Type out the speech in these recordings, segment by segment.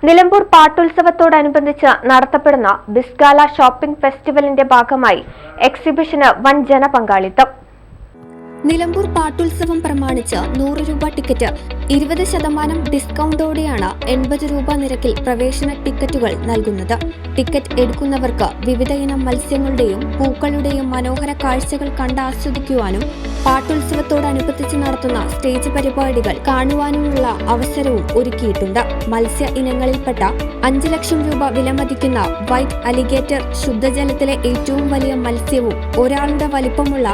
നിലമ്പൂർ പാട്ടുത്സവത്തോടനുബന്ധിച്ച് നടത്തപ്പെടുന്ന ബിസ്ഗാല ഷോപ്പിംഗ് ഫെസ്റ്റിവലിന്റെ ഭാഗമായി എക്സിബിഷന് വൻ ജനപങ്കാളിത്തം. നിലമ്പൂർ പാട്ടുത്സവം പ്രമാണിച്ച് 100 രൂപ ടിക്കറ്റ് 20% ഡിസ്കൗണ്ടോടെയാണ് 80 രൂപ നിരക്കിൽ പ്രവേശന ടിക്കറ്റുകൾ നൽകുന്നത്. ടിക്കറ്റ് എടുക്കുന്നവർക്ക് വിവിധ ഇനം മത്സ്യങ്ങളുടെയും പൂക്കളുടെയും മനോഹര കാഴ്ചകൾ കണ്ടാസ്വദിക്കുവാനും പാട്ടുത്സവത്തോടനുബന്ധിച്ച് നടത്തുന്ന സ്റ്റേജ് പരിപാടികൾ കാണുവാനുമുള്ള അവസരവും ഒരുക്കിയിട്ടുണ്ട്. മത്സ്യ ഇനങ്ങളിൽപ്പെട്ട 5 ലക്ഷം രൂപ വിലമതിക്കുന്ന വൈറ്റ് അലിഗേറ്റർ ശുദ്ധജലത്തിലെ ഏറ്റവും വലിയ മത്സ്യവും ഒരാളുടെ വലിപ്പമുള്ള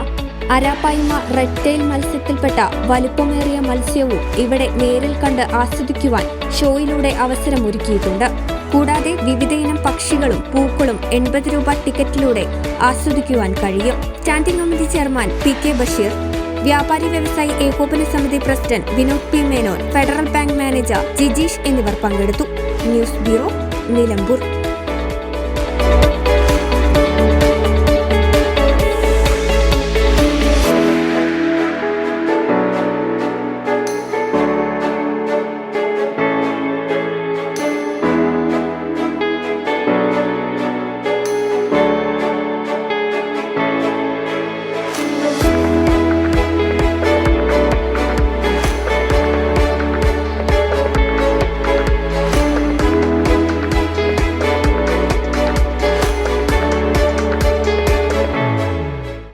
അരാപ്പായ്മ റെഡ് ടെയിൽ മത്സ്യത്തിൽപ്പെട്ട വലുപ്പമേറിയ മത്സ്യവും ഇവിടെ നേരിൽ കണ്ട് ആസ്വദിക്കുവാൻ ഷോയിലൂടെ അവസരമൊരുക്കിയിട്ടുണ്ട്. കൂടാതെ വിവിധയിനം പക്ഷികളും പൂക്കളും 80 രൂപ ടിക്കറ്റിലൂടെ ആസ്വദിക്കുവാൻ കഴിയും. Standing committee chairman PK Basheer, വ്യാപാരി വ്യവസായി ഏകോപന സമിതി president Vinod P Menon, federal bank manager Jijeesh എന്നിവർ പങ്കെടുത്തു. News bureau, Nilambur.